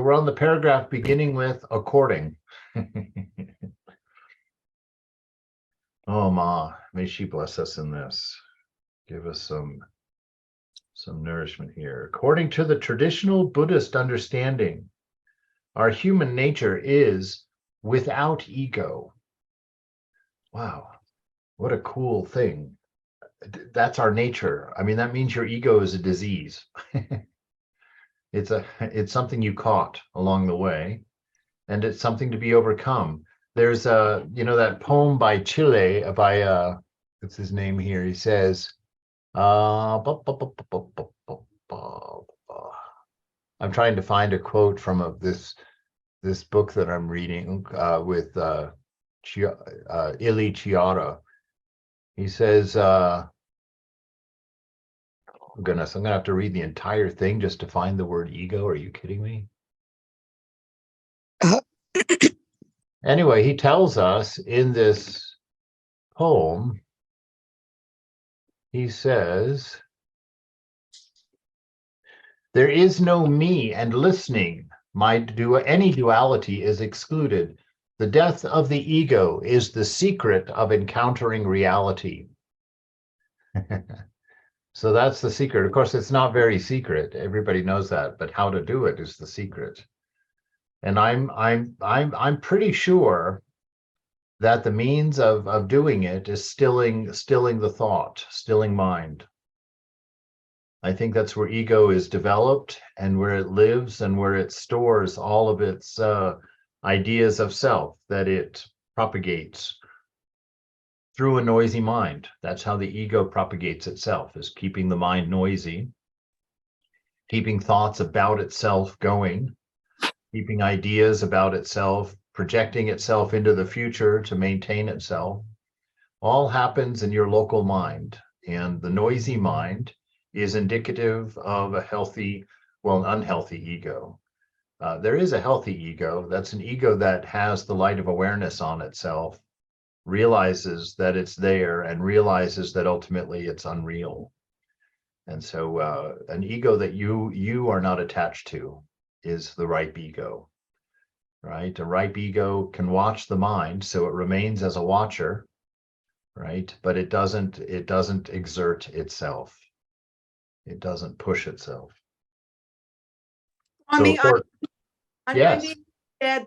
We're on the paragraph beginning with according. Oh, Ma, may she bless us in this. Give us some nourishment here. According to the traditional Buddhist understanding, our human nature is without ego. Wow, what a cool thing. That's our nature. I mean, that means your ego is a disease. It's something you caught along the way, and it's something to be overcome. There's that poem by Chile, what's his name here? He says, I'm trying to find a quote from this book that I'm reading with Ili Chiara. He says, oh goodness, I'm gonna have to read the entire thing just to find the word ego. Are you kidding me? Anyway, he tells us in this poem, he says, there is no me, and listening, any duality is excluded. The death of the ego is the secret of encountering reality. So that's the secret. Of course, it's not very secret. Everybody knows that, but how to do it is the secret. And I'm pretty sure that the means of doing it is stilling the thought, stilling mind. I think that's where ego is developed and where it lives and where it stores all of its ideas of self that it propagates through a noisy mind. That's how the ego propagates itself, is keeping the mind noisy, keeping thoughts about itself going, keeping ideas about itself, projecting itself into the future to maintain itself. All happens in your local mind. And the noisy mind is indicative of a healthy, well, an unhealthy ego. There is a healthy ego. That's an ego that has the light of awareness on itself, realizes that it's there, and realizes that ultimately it's unreal. And so an ego that you are not attached to is the ripe ego, right? A ripe ego can watch the mind, so it remains as a watcher, right? But it doesn't exert itself. It doesn't push itself. On the yes. idea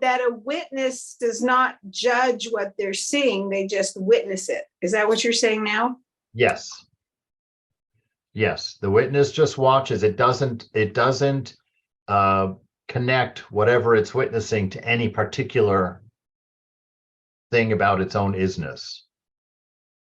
that a witness does not judge what they're seeing, they just witness it. Is that what you're saying now? Yes. Yes, the witness just watches. It doesn't connect whatever it's witnessing to any particular thing about its own isness.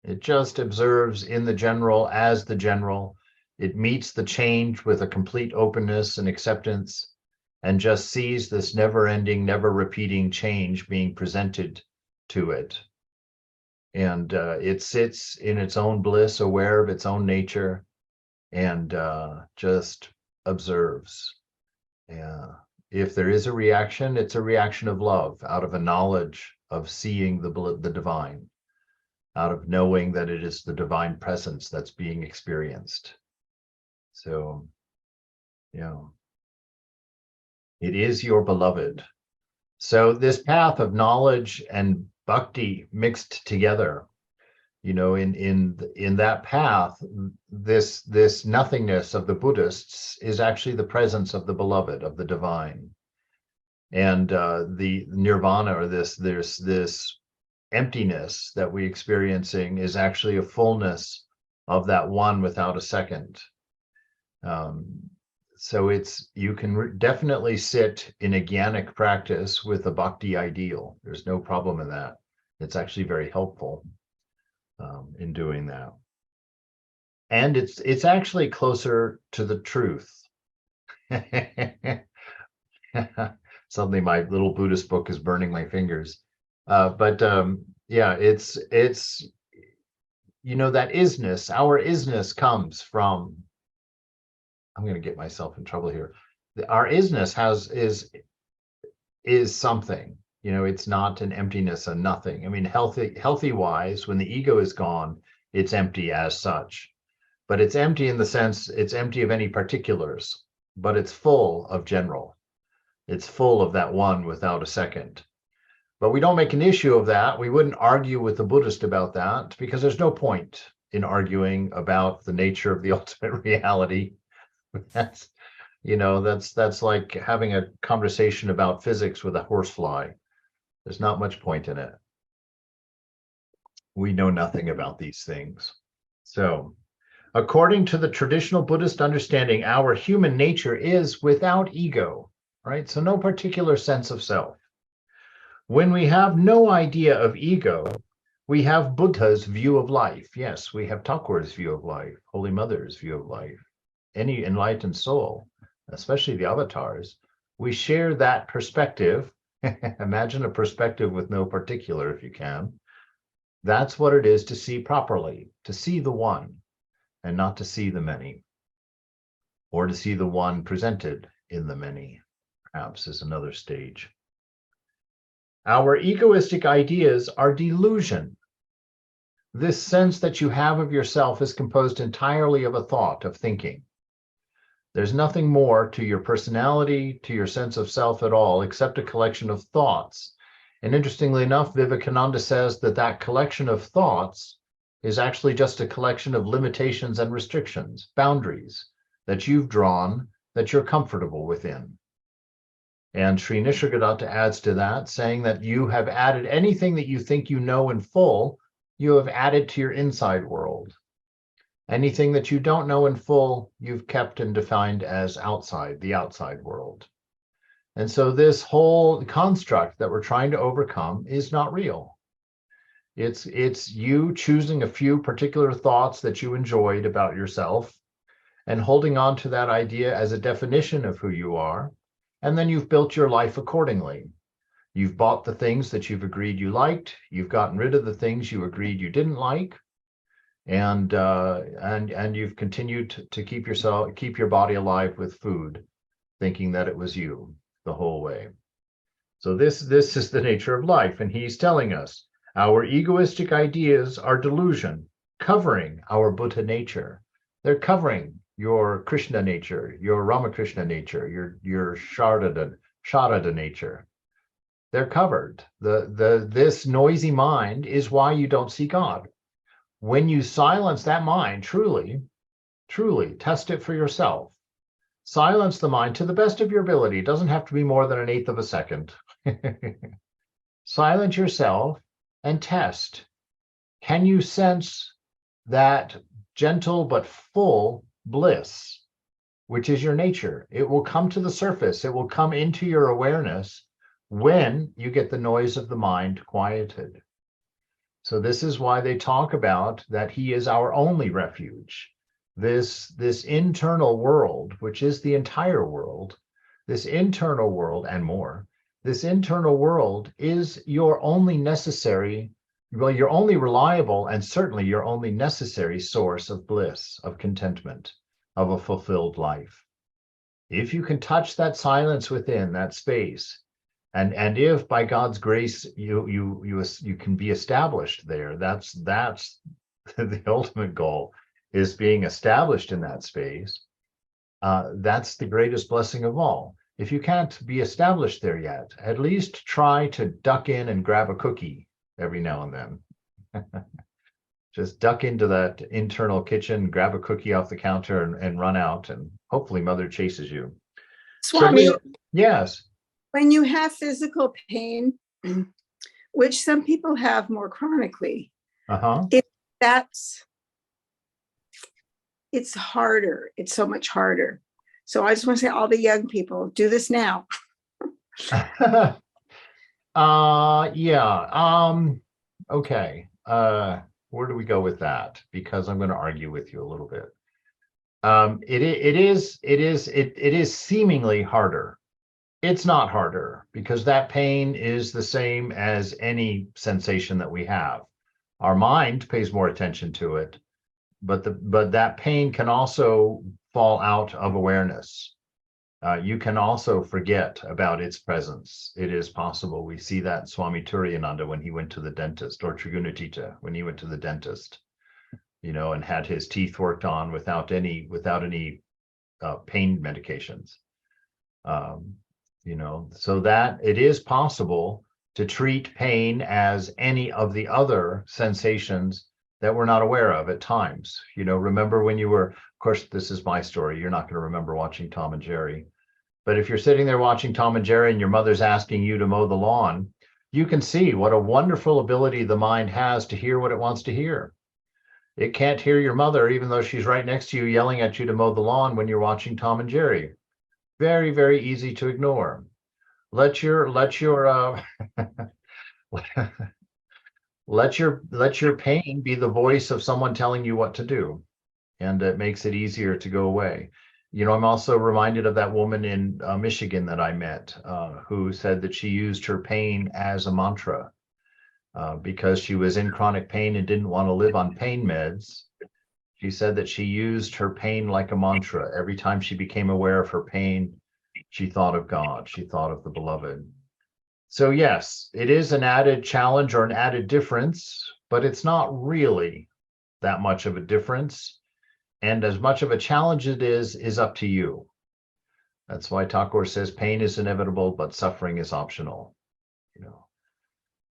It just observes in the general as the general. It meets the change with a complete openness and acceptance, and just sees this never-ending, never-repeating change being presented to it. And it sits in its own bliss, aware of its own nature, and just observes. If there is a reaction, it's a reaction of love, out of a knowledge of seeing the divine, out of knowing that it is the divine presence that's being experienced. So, it is your beloved. So this path of knowledge and bhakti mixed together, in that path, this nothingness of the Buddhists is actually the presence of the beloved, of the divine. And the nirvana, or this emptiness that we're experiencing, is actually a fullness of that one without a second. So you can definitely sit in a jnanic practice with a bhakti ideal. There's no problem in that. It's actually very helpful in doing that. And it's actually closer to the truth. Suddenly my little Buddhist book is burning my fingers. Yeah, it's that isness, our isness comes from, I'm going to get myself in trouble here. Our isness is something, it's not an emptiness and nothing. I mean, healthy wise, when the ego is gone, it's empty as such, but it's empty in the sense it's empty of any particulars, but it's full of general. It's full of that one without a second. But we don't make an issue of that. We wouldn't argue with the Buddhist about that because there's no point in arguing about the nature of the ultimate reality. That's, that's like having a conversation about physics with a horsefly. There's not much point in it. We know nothing about these things. So, according to the traditional Buddhist understanding, our human nature is without ego, right? So no particular sense of self. When we have no idea of ego, we have Buddha's view of life. Yes, we have Thakur's view of life, Holy Mother's view of life. Any enlightened soul, especially the avatars, we share that perspective. Imagine a perspective with no particular, if you can. That's what it is to see properly, to see the one and not to see the many, or to see the one presented in the many, perhaps is another stage. Our egoistic ideas are delusion. This sense that you have of yourself is composed entirely of a thought, of thinking. There's nothing more to your personality, to your sense of self at all, except a collection of thoughts. And interestingly enough, Vivekananda says that that collection of thoughts is actually just a collection of limitations and restrictions, boundaries that you've drawn that you're comfortable within. And Sri Nisargadatta adds to that, saying that you have added anything that you think you know in full, you have added to your inside world. Anything that you don't know in full, you've kept and defined as outside, the outside world. And so this whole construct that we're trying to overcome is not real. It's you choosing a few particular thoughts that you enjoyed about yourself and holding on to that idea as a definition of who you are. And then you've built your life accordingly. You've bought the things that you've agreed you liked. You've gotten rid of the things you agreed you didn't like. And you've continued to keep your body alive with food, thinking that it was you the whole way. So this is the nature of life. And he's telling us our egoistic ideas are delusion, covering our Buddha nature. They're covering your Krishna nature, your Ramakrishna nature, your Sharada nature. They're covered. This noisy mind is why you don't see God. When you silence that mind, truly test it for yourself. Silence the mind to the best of your ability. It doesn't have to be more than 1/8 of a second. Silence yourself and test. Can you sense that gentle but full bliss, which is your nature? It will come to the surface. It will come into your awareness when you get the noise of the mind quieted. So this is why they talk about that he is our only refuge. This internal world, which is the entire world, this internal world and more, this internal world is your only necessary, your only reliable and certainly your only necessary source of bliss, of contentment, of a fulfilled life. If you can touch that silence within that space, and if by God's grace you can be established there, that's the ultimate goal, is being established in that space. That's the greatest blessing of all. If you can't be established there yet, at least try to duck in and grab a cookie every now and then. Just duck into that internal kitchen, grab a cookie off the counter and run out, and hopefully Mother chases you. Swami, yes. When you have physical pain, which some people have more chronically, it's harder. It's so much harder. So I just want to say, all the young people, do this now. Okay. Where do we go with that? Because I'm going to argue with you a little bit. It is seemingly harder. It's not harder because that pain is the same as any sensation that we have. Our mind pays more attention to it, but that pain can also fall out of awareness. You can also forget about its presence. It is possible. We see that Swami Turiyananda when he went to the dentist, or Trigunatita when he went to the dentist, and had his teeth worked on without any pain medications. so that it is possible to treat pain as any of the other sensations that we're not aware of at times. Remember when you were, of course, this is my story. You're not going to remember watching Tom and Jerry. But if you're sitting there watching Tom and Jerry and your mother's asking you to mow the lawn, you can see what a wonderful ability the mind has to hear what it wants to hear. It can't hear your mother, even though she's right next to you yelling at you to mow the lawn when you're watching Tom and Jerry. Very, very easy to ignore. Let your let your pain be the voice of someone telling you what to do, and it makes it easier to go away. I'm also reminded of that woman in Michigan that I met, who said that she used her pain as a mantra because she was in chronic pain and didn't want to live on pain meds. She said that she used her pain like a mantra. Every time she became aware of her pain, she thought of God. She thought of the beloved. So yes, it is an added challenge or an added difference, but it's not really that much of a difference. And as much of a challenge it is up to you. That's why Thakur says pain is inevitable, but suffering is optional.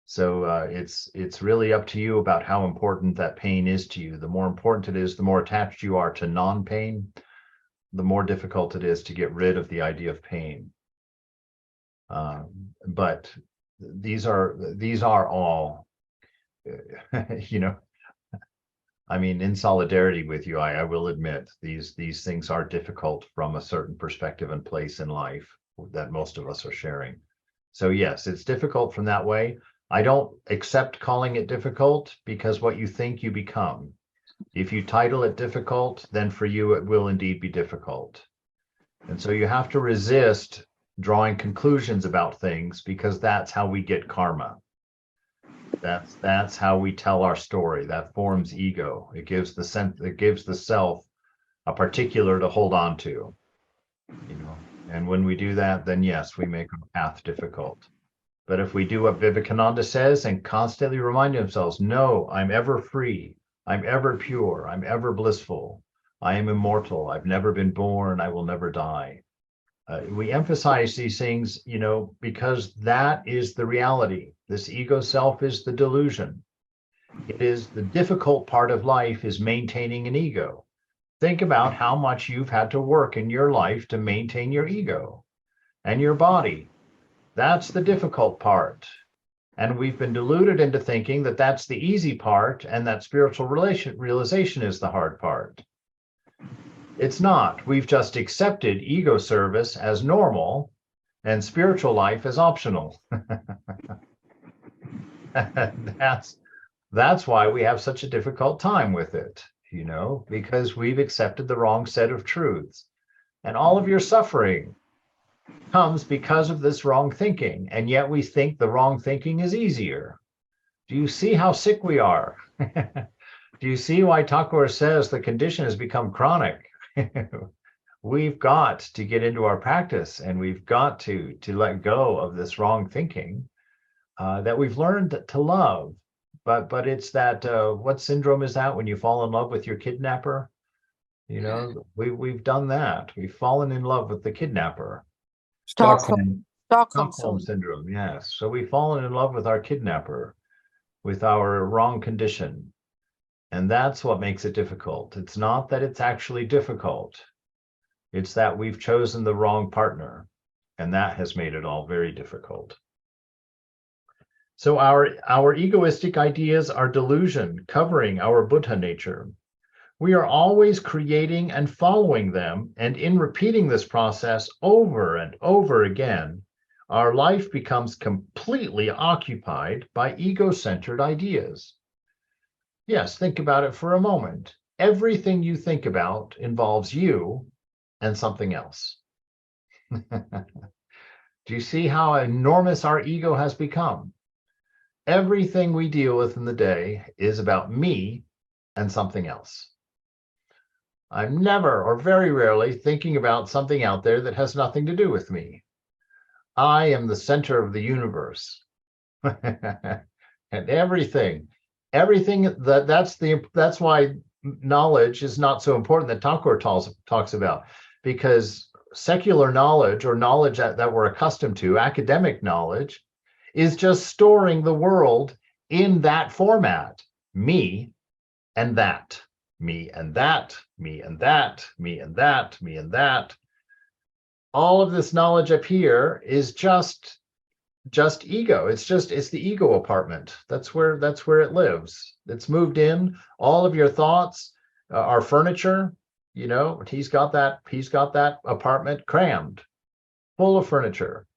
So it's really up to you about how important that pain is to you. The more important it is, the more attached you are to non-pain, the more difficult it is to get rid of the idea of pain. But these are all, in solidarity with you, I will admit these things are difficult from a certain perspective and place in life that most of us are sharing. So yes, it's difficult from that way. I don't accept calling it difficult, because what you think you become. If you title it difficult, then for you it will indeed be difficult. And so you have to resist drawing conclusions about things, because that's how we get karma. That's how we tell our story. That forms ego. It gives the self a particular to hold on to. And when we do that, then yes, we make our path difficult. But if we do what Vivekananda says and constantly remind ourselves, no, I'm ever free, I'm ever pure, I'm ever blissful, I am immortal, I've never been born, I will never die. We emphasize these things, because that is the reality. This ego self is the delusion. It is the difficult part of life, is maintaining an ego. Think about how much you've had to work in your life to maintain your ego and your body. That's the difficult part. And we've been deluded into thinking that that's the easy part, and that spiritual realization is the hard part. It's not. We've just accepted ego service as normal and spiritual life as optional. That's why we have such a difficult time with it, because we've accepted the wrong set of truths. And all of your suffering comes because of this wrong thinking, and yet we think the wrong thinking is easier. Do you see how sick we are? Do you see why Thakur says the condition has become chronic? We've got to get into our practice, and we've got to let go of this wrong thinking that we've learned to love. But it's that, what syndrome is that when you fall in love with your kidnapper? We've done that. We've fallen in love with the kidnapper. Stockholm syndrome, yes. So we've fallen in love with our kidnapper, with our wrong condition. And that's what makes it difficult. It's not that it's actually difficult. It's that we've chosen the wrong partner, and that has made it all very difficult. So our egoistic ideas are delusion covering our Buddha nature. We are always creating and following them, and in repeating this process over and over again, our life becomes completely occupied by ego-centered ideas. Yes, think about it for a moment. Everything you think about involves you and something else. Do you see how enormous our ego has become? Everything we deal with in the day is about me and something else. I'm never, or very rarely, thinking about something out there that has nothing to do with me. I am the center of the universe. And everything that's why knowledge is not so important, that Thakur talks about, because secular knowledge or knowledge that we're accustomed to, academic knowledge, is just storing the world in that format. Me and that, me and that, me and that, me and that, me and that. All of this knowledge up here is just ego. It's the ego apartment. That's where it lives. It's moved in. All of your thoughts, our furniture, he's got that apartment crammed full of furniture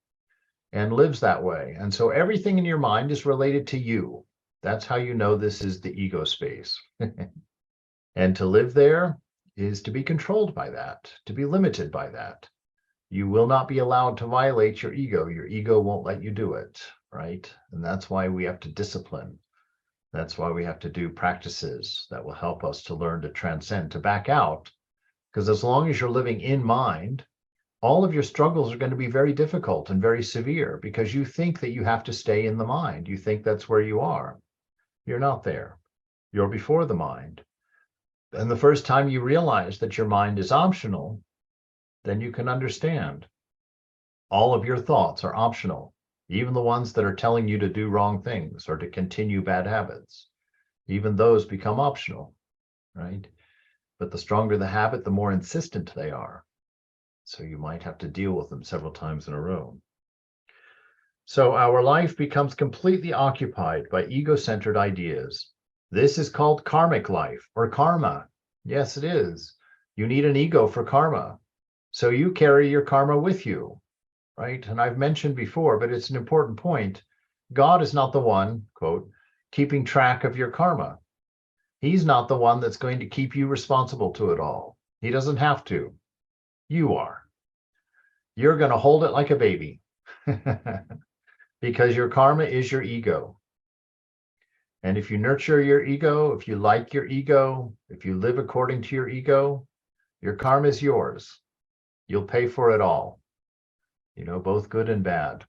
and lives that way. And so everything in your mind is related to you. That's how you know this is the ego space. And to live there is to be controlled by that, to be limited by that. You will not be allowed to violate your ego. Your ego won't let you do it, right? And that's why we have to discipline. That's why we have to do practices that will help us to learn to transcend, to back out. Because as long as you're living in mind, all of your struggles are going to be very difficult and very severe because you think that you have to stay in the mind. You think that's where you are. You're not there. You're before the mind. And the first time you realize that your mind is optional, then you can understand all of your thoughts are optional, even the ones that are telling you to do wrong things or to continue bad habits. Even those become optional, right? But the stronger the habit, the more insistent they are. So you might have to deal with them several times in a row. So our life becomes completely occupied by ego-centered ideas. This is called karmic life or karma. Yes, it is. You need an ego for karma. So you carry your karma with you, right? And I've mentioned before, but it's an important point. God is not the one, quote, keeping track of your karma. He's not the one that's going to keep you responsible to it all. He doesn't have to. You are. You're going to hold it like a baby because your karma is your ego. And if you nurture your ego, if you like your ego, if you live according to your ego, your karma is yours. You'll pay for it all, both good and bad.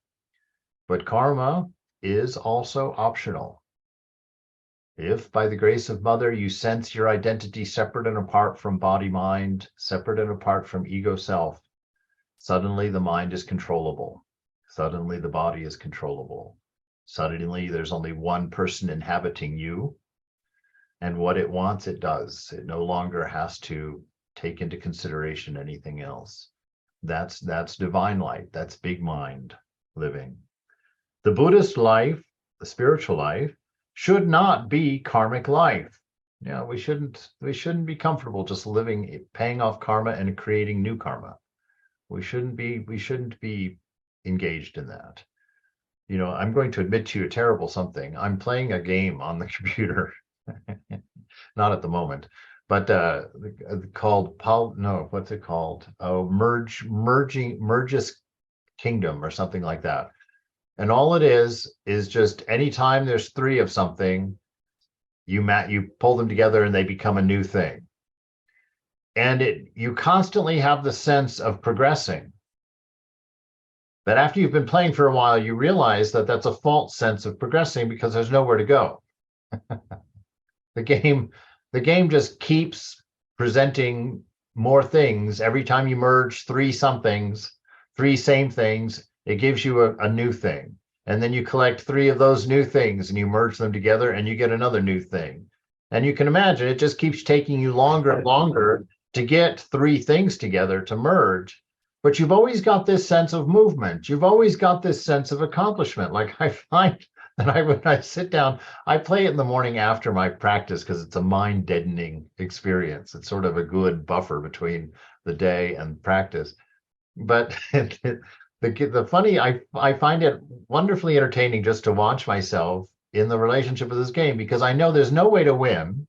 But karma is also optional. If by the grace of Mother, you sense your identity separate and apart from body, mind, separate and apart from ego self, suddenly the mind is controllable. Suddenly the body is controllable. Suddenly there's only one person inhabiting you. And what it wants, it does. It no longer has to take into consideration anything else. That's divine light. That's big mind living. The Buddhist life, the spiritual life, should not be karmic life. We shouldn't be comfortable just living, paying off karma and creating new karma. We shouldn't be engaged in that. I'm going to admit to you a terrible something. I'm playing a game on the computer, not at the moment, but called what's it called? Oh, Merges Kingdom or something like that. And all it is just anytime there's three of something, you pull them together and they become a new thing. And you constantly have the sense of progressing. But after you've been playing for a while, you realize that that's a false sense of progressing because there's nowhere to go. The game just keeps presenting more things. Every time you merge three somethings, three same things, it gives you a new thing. And then you collect three of those new things and you merge them together and you get another new thing. And you can imagine it just keeps taking you longer and longer to get three things together to merge. But you've always got this sense of movement. You've always got this sense of accomplishment. Like I find that when I sit down, I play it in the morning after my practice because it's a mind deadening experience. It's sort of a good buffer between the day and practice. But the funny, I find it wonderfully entertaining just to watch myself in the relationship with this game because I know there's no way to win.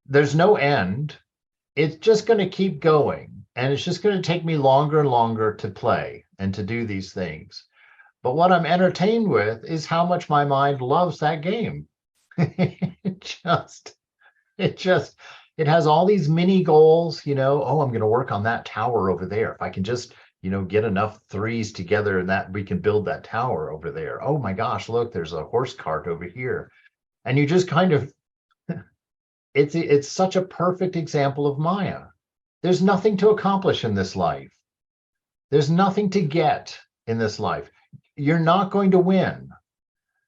There's no end. It's just going to keep going. And it's just going to take me longer and longer to play and to do these things. But what I'm entertained with is how much my mind loves that game. It has all these mini goals, oh, I'm going to work on that tower over there. If I can just, get enough threes together and that we can build that tower over there. Oh my gosh, look, there's a horse cart over here. And you just kind of, it's such a perfect example of Maya. There's nothing to accomplish in this life. There's nothing to get in this life. You're not going to win.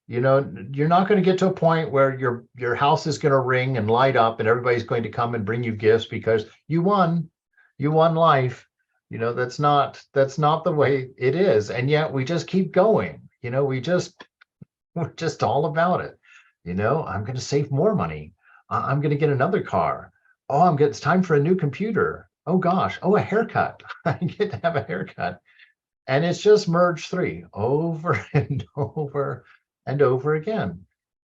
You know, you're not going to get to a point where your house is going to ring and light up and everybody's going to come and bring you gifts because you won. You won life. You know, that's not the way it is. And yet we just keep going. You know, we're just all about it. You know, I'm going to save more money. I'm going to get another car. Oh, it's time for a new computer. Oh gosh. Oh, a haircut. I get to have a haircut. And it's just merge three over and over and over again.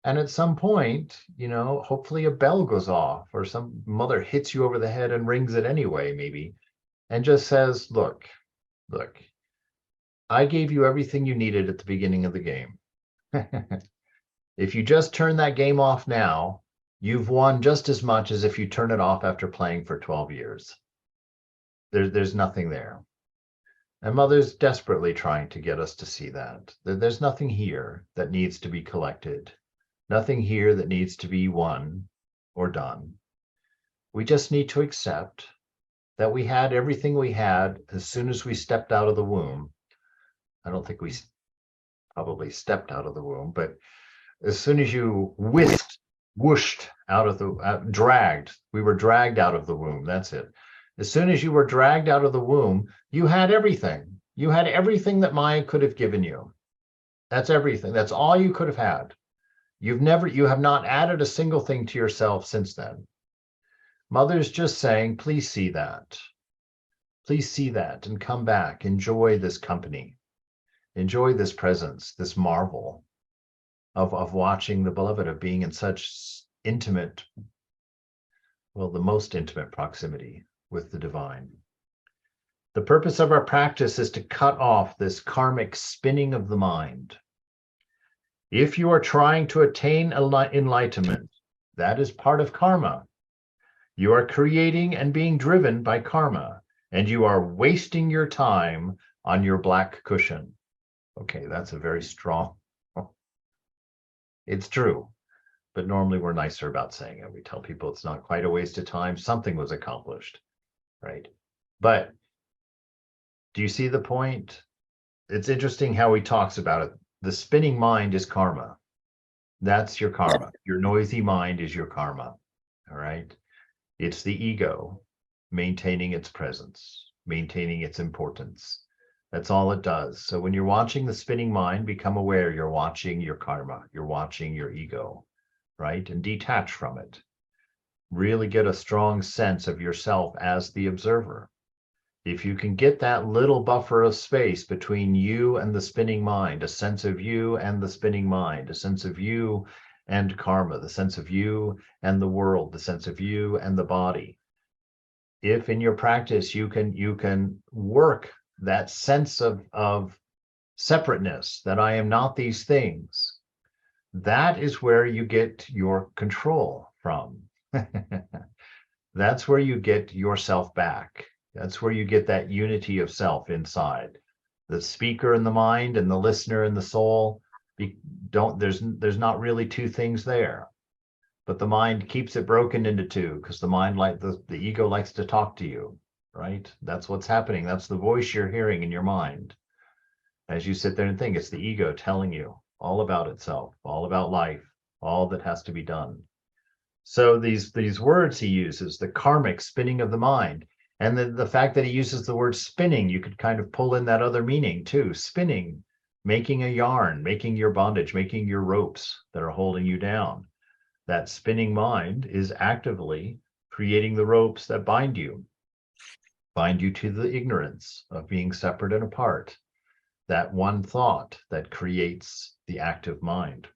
And at some point, you know, hopefully a bell goes off or some mother hits you over the head and rings it anyway, maybe, and just says, look, I gave you everything you needed at the beginning of the game. If you just turn that game off now, you've won just as much as if you turn it off after playing for 12 years. There's nothing there. And Mother's desperately trying to get us to see that. There's nothing here that needs to be collected, nothing here that needs to be won or done. We just need to accept that we had everything we had as soon as we stepped out of the womb. I don't think we probably stepped out of the womb, but as soon as you whooshed out of the, we were dragged out of the womb. That's it. As soon as you were dragged out of the womb, you had everything. You had everything that Maya could have given you. That's everything. That's all you could have had. You have not added a single thing to yourself since then. Mother's just saying, please see that. Please see that and come back. Enjoy this company. Enjoy this presence, this marvel of watching the beloved, of being in such intimate, well, the most intimate proximity with the divine. The purpose of our practice is to cut off this karmic spinning of the mind. If you are trying to attain enlightenment, that is part of karma. You are creating and being driven by karma, and you are wasting your time on your black cushion. Okay, that's a very strong. It's true, but normally we're nicer about saying it. We tell people it's not quite a waste of time. Something was accomplished, right? But do you see the point? It's interesting how he talks about it. The spinning mind is karma. That's your karma. Your noisy mind is your karma, all right? It's the ego maintaining its presence, maintaining its importance. That's all it does. So when you're watching the spinning mind, become aware you're watching your karma, you're watching your ego, right? And detach from it. Really get a strong sense of yourself as the observer. If you can get that little buffer of space between you and the spinning mind, a sense of you and the spinning mind, a sense of you and karma, the sense of you and the world, the sense of you and the body. If in your practice you can work that sense of separateness, that I am not these things, that is where you get your control from. That's where you get yourself back. That's where you get that unity of self inside. The speaker in the mind and the listener in the soul, there's not really two things there. But the mind keeps it broken into two because the mind, like the ego, likes to talk to you, right? That's what's happening. That's the voice you're hearing in your mind. As you sit there and think, it's the ego telling you all about itself, all about life, all that has to be done. So these words he uses, the karmic spinning of the mind, and the fact that he uses the word spinning, you could kind of pull in that other meaning too. Spinning, making a yarn, making your bondage, making your ropes that are holding you down. That spinning mind is actively creating the ropes that bind you to the ignorance of being separate and apart. That one thought that creates the active mind.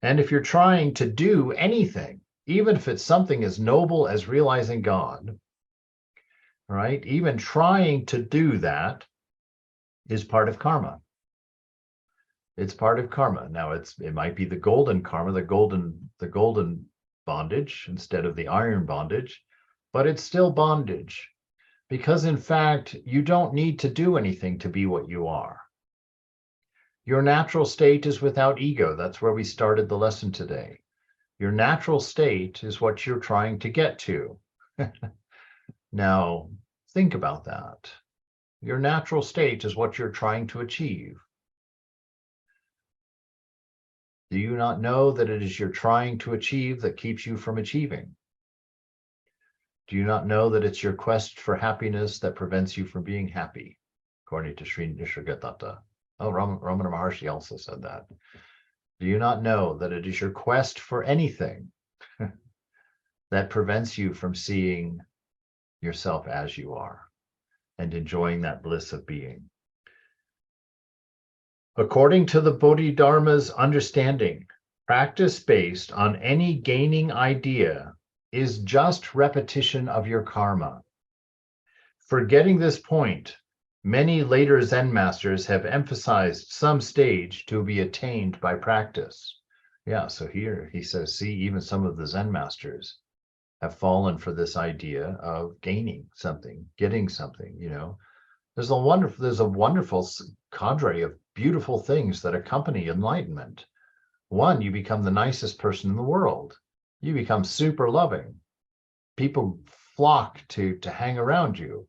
And if you're trying to do anything, even if it's something as noble as realizing God, right? Even trying to do that is part of karma. It's part of karma. Now it might be the golden karma, the golden bondage instead of the iron bondage, but it's still bondage. Because in fact, you don't need to do anything to be what you are. Your natural state is without ego. That's where we started the lesson today. Your natural state is what you're trying to get to. Now, think about that. Your natural state is what you're trying to achieve. Do you not know that it is your trying to achieve that keeps you from achieving? Do you not know that it's your quest for happiness that prevents you from being happy? According to Sri Nisargadatta. Oh, Ramana Maharshi also said that. Do you not know that it is your quest for anything that prevents you from seeing yourself as you are and enjoying that bliss of being? According to the Bodhidharma's understanding, practice based on any gaining idea is just repetition of your karma. Forgetting this point, many later Zen masters have emphasized some stage to be attained by practice. Yeah, so here he says, see, even some of the Zen masters have fallen for this idea of gaining something, getting something, you know. There's a wonderful cadre of beautiful things that accompany enlightenment. One, you become the nicest person in the world. You become super loving. People flock to hang around you.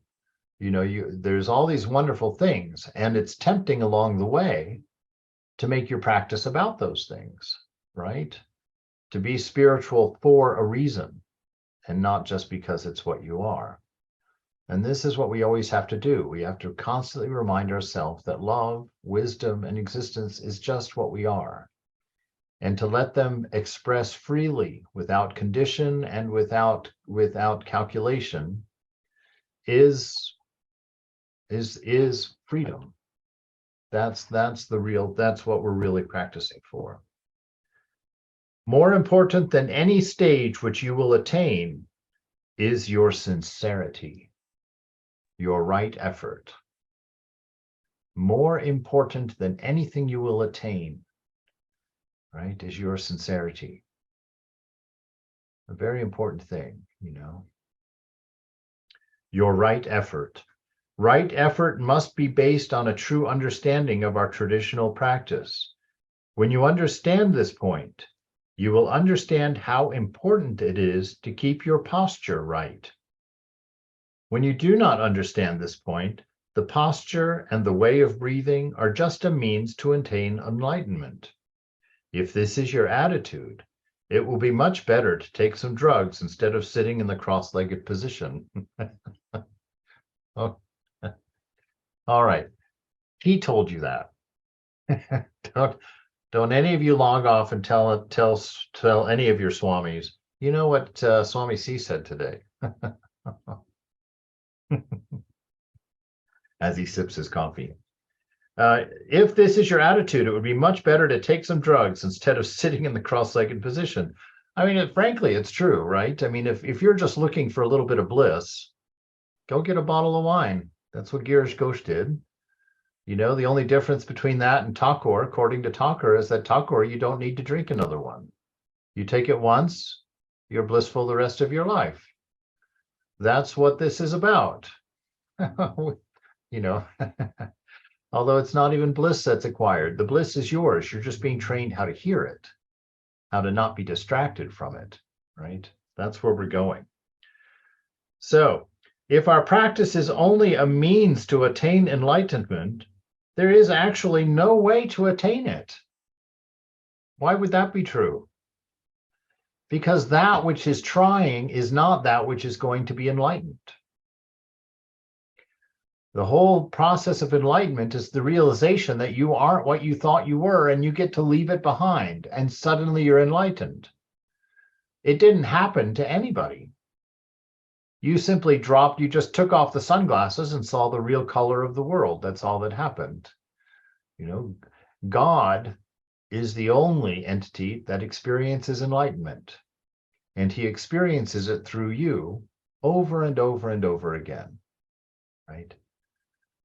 You know, there's all these wonderful things, and it's tempting along the way to make your practice about those things, right? To be spiritual for a reason and not just because it's what you are. And this is what we always have to do. We have to constantly remind ourselves that love, wisdom, and existence is just what we are. And to let them express freely without condition and without calculation is freedom. That's what we're really practicing for. More important than any stage which you will attain is your sincerity, your right effort. More important than anything you will attain, right, is your sincerity. A very important thing, you know. Your right effort. Right effort must be based on a true understanding of our traditional practice. When you understand this point, you will understand how important it is to keep your posture right. When you do not understand this point, the posture and the way of breathing are just a means to attain enlightenment. If this is your attitude, it will be much better to take some drugs instead of sitting in the cross-legged position. Oh. All right. He told you that. Don't any of you log off and tell any of your swamis, you know what Swami C said today? As he sips his coffee. If this is your attitude, it would be much better to take some drugs instead of sitting in the cross-legged position. I mean, frankly, it's true, right? I mean, if you're just looking for a little bit of bliss, go get a bottle of wine. That's what Girish Ghosh did. You know, the only difference between that and Thakur, according to Thakur, is that Thakur, you don't need to drink another one. You take it once, you're blissful the rest of your life. That's what this is about. You know, although it's not even bliss that's acquired. The bliss is yours. You're just being trained how to hear it, how to not be distracted from it, right? That's where we're going. So, if our practice is only a means to attain enlightenment, there is actually no way to attain it. Why would that be true? Because that which is trying is not that which is going to be enlightened. The whole process of enlightenment is the realization that you aren't what you thought you were, and you get to leave it behind, and suddenly you're enlightened. It didn't happen to anybody. You just took off the sunglasses and saw the real color of the world. That's all that happened. You know, God is the only entity that experiences enlightenment, and he experiences it through you over and over and over again, right?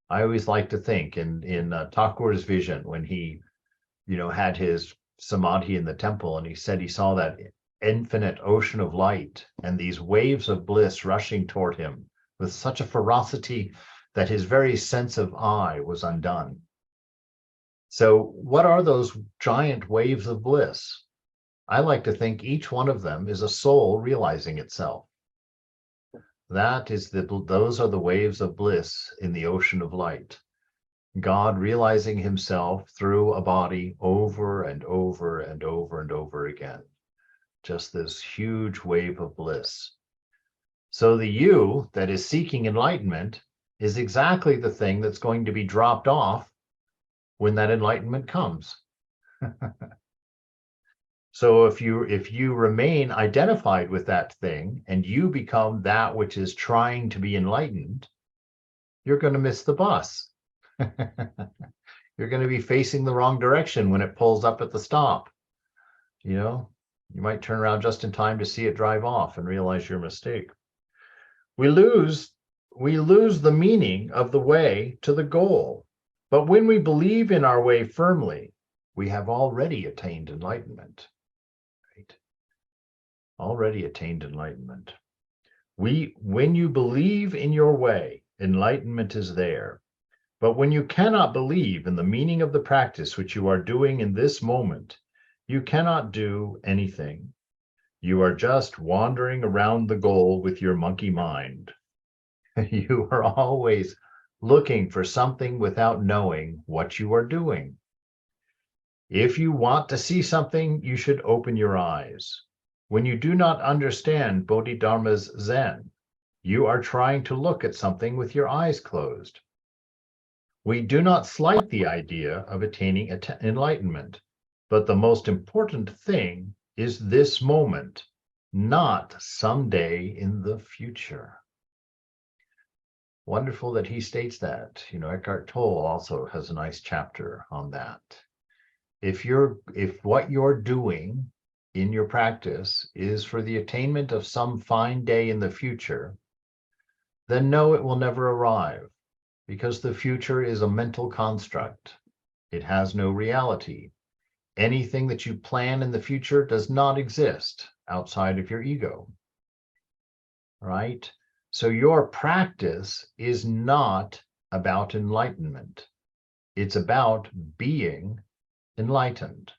I always like to think in Thakur's vision when he, you know, had his samadhi in the temple, and he said he saw that infinite ocean of light and these waves of bliss rushing toward him with such a ferocity that his very sense of I was undone. So what are those giant waves of bliss? I like to think each one of them is a soul realizing itself. those are the waves of bliss in the ocean of light. God realizing himself through a body over and over and over and over again. Just this huge wave of bliss. So the you that is seeking enlightenment is exactly the thing that's going to be dropped off when that enlightenment comes. So if you remain identified with that thing and you become that which is trying to be enlightened, you're going to miss the bus. You're going to be facing the wrong direction when it pulls up at the stop. You know, you might turn around just in time to see it drive off and realize your mistake. We lose the meaning of the way to the goal. But when we believe in our way firmly, we have already attained enlightenment. Right? Already attained enlightenment. When you believe in your way, enlightenment is there. But when you cannot believe in the meaning of the practice which you are doing in this moment, you cannot do anything. You are just wandering around the goal with your monkey mind. You are always looking for something without knowing what you are doing. If you want to see something, you should open your eyes. When you do not understand Bodhidharma's Zen, you are trying to look at something with your eyes closed. We do not slight the idea of attaining enlightenment, but the most important thing is this moment, not someday in the future. Wonderful that he states that. You know, Eckhart Tolle also has a nice chapter on that. If what you're doing in your practice is for the attainment of some fine day in the future, then no, it will never arrive, because the future is a mental construct. It has no reality. Anything that you plan in the future does not exist outside of your ego. Right? So your practice is not about enlightenment. It's about being enlightened.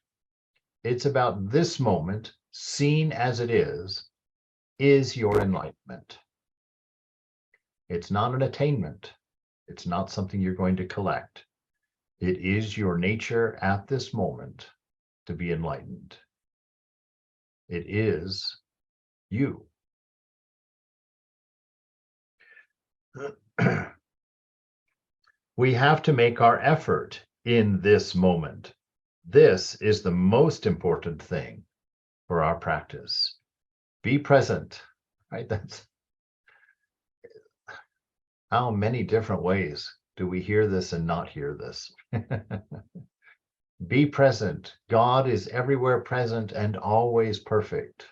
It's about this moment, seen as it is your enlightenment. It's not an attainment. It's not something you're going to collect. It is your nature at this moment to be enlightened. It is you. We have to make our effort in this moment. This is the most important thing for our practice. Be present, right? That's how many different ways do we hear this and not hear this? Be present. God is everywhere present and always perfect.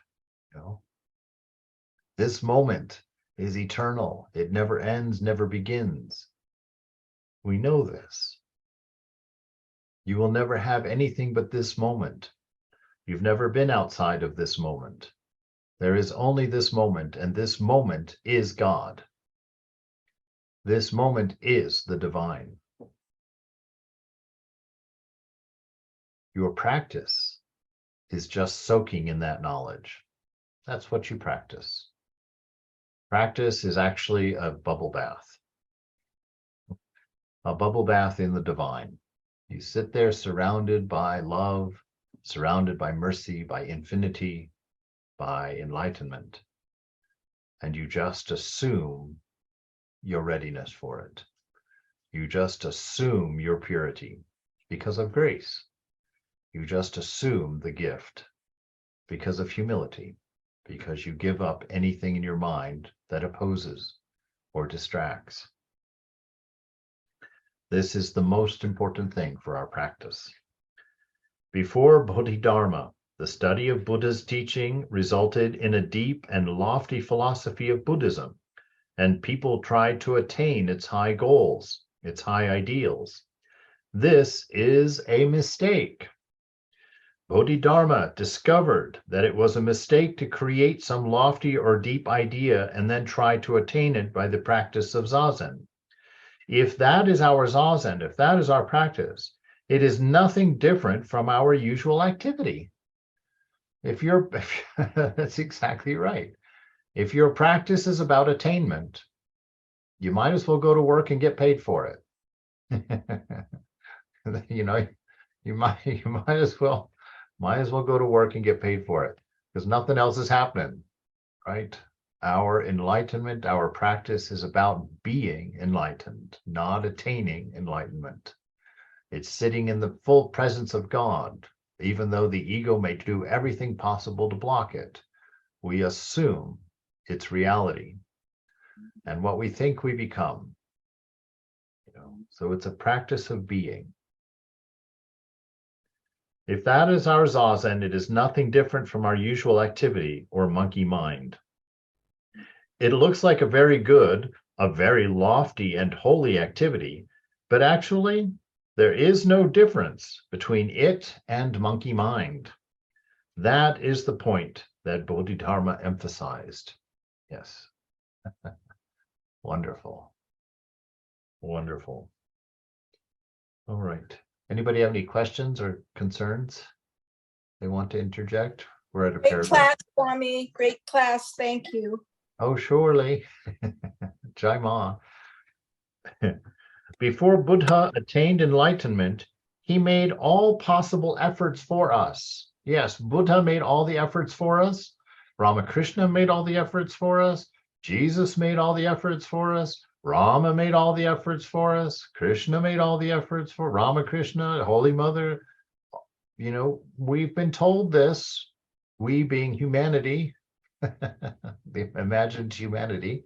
You know? This moment is eternal. It never ends, never begins. We know this. You will never have anything but this moment. You've never been outside of this moment. There is only this moment, and this moment is God. This moment is the divine. Your practice is just soaking in that knowledge. That's what you practice. Practice is actually a bubble bath. A bubble bath in the divine. You sit there surrounded by love, surrounded by mercy, by infinity, by enlightenment, and you just assume your readiness for it. You just assume your purity because of grace. You just assume the gift because of humility, because you give up anything in your mind that opposes or distracts. This is the most important thing for our practice. Before Bodhidharma, the study of Buddha's teaching resulted in a deep and lofty philosophy of Buddhism, and people tried to attain its high goals, its high ideals. This is a mistake. Bodhidharma discovered that it was a mistake to create some lofty or deep idea and then try to attain it by the practice of Zazen. If that is our Zazen, if that is our practice, it is nothing different from our usual activity. That's exactly right. If your practice is about attainment, you might as well go to work and get paid for it. You know, you might as well go to work and get paid for it, because nothing else is happening, right? Our enlightenment, our practice is about being enlightened, not attaining enlightenment. It's sitting in the full presence of God, even though the ego may do everything possible to block it. We assume it's reality, and what we think we become. So it's a practice of being. If that is our zazen, it is nothing different from our usual activity or monkey mind. It looks like a very good, a very lofty and holy activity, but actually there is no difference between it and monkey mind. That is the point that Bodhidharma emphasized. Yes. Wonderful. Wonderful. All right. Anybody have any questions or concerns they want to interject? We're at a Great paragraph. class, Swami. Great class. Thank you. Oh, surely. Jai Ma. Before Buddha attained enlightenment, he made all possible efforts for us. Yes, Buddha made all the efforts for us. Ramakrishna made all the efforts for us. Jesus made all the efforts for us. Rama made all the efforts for us. Krishna made all the efforts for Ramakrishna, Holy Mother. You know, we've been told this, we being humanity, the imagined humanity,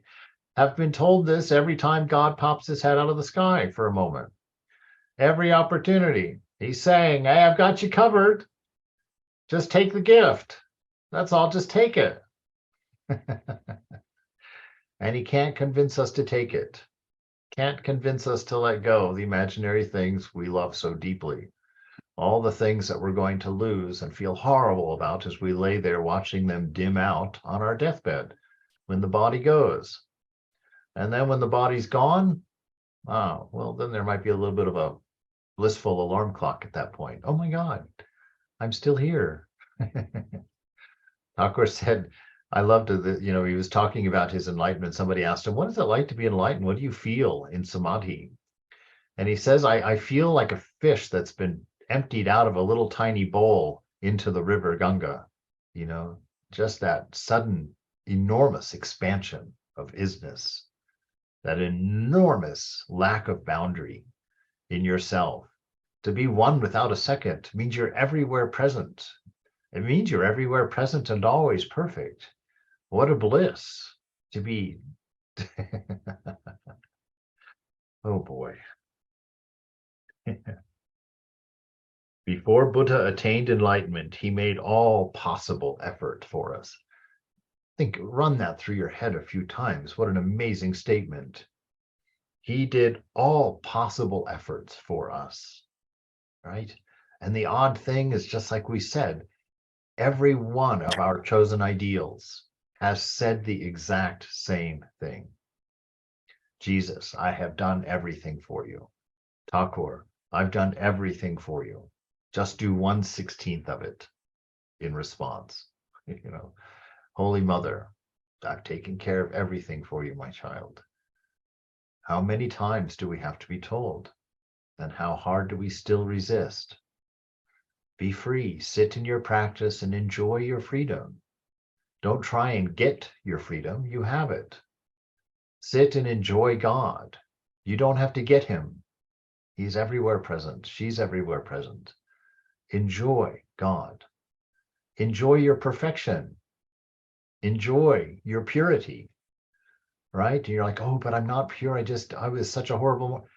have been told this every time God pops his head out of the sky for a moment. Every opportunity, he's saying, hey, I've got you covered. Just take the gift. That's all, just take it. And he can't convince us to take it. Can't convince us to let go of the imaginary things we love so deeply. All the things that we're going to lose and feel horrible about as we lay there watching them dim out on our deathbed when the body goes. And then when the body's gone, well, then there might be a little bit of a blissful alarm clock at that point. Oh my God, I'm still here. Thakur said, I loved it, he was talking about his enlightenment. Somebody asked him, what is it like to be enlightened? What do you feel in samadhi? And he says, I feel like a fish that's been emptied out of a little tiny bowl into the river Ganga, just that sudden, enormous expansion of isness, that enormous lack of boundary in yourself. To be one without a second means you're everywhere present. It means you're everywhere present and always perfect. What a bliss to be. Oh boy. Before Buddha attained enlightenment, he made all possible effort for us. Run that through your head a few times. What an amazing statement. He did all possible efforts for us, right? And the odd thing is, just like we said, every one of our chosen ideals has said the exact same thing. Jesus, I have done everything for you. Thakur, I've done everything for you. Just do 1/16 of it in response. Holy Mother, I've taken care of everything for you, my child. How many times do we have to be told? And how hard do we still resist? Be free, sit in your practice and enjoy your freedom. Don't try and get your freedom, you have it. Sit and enjoy God. You don't have to get him. He's everywhere present. She's everywhere present. Enjoy God. Enjoy your perfection. Enjoy your purity, right? And you're like, oh, but I'm not pure. I was such a horrible.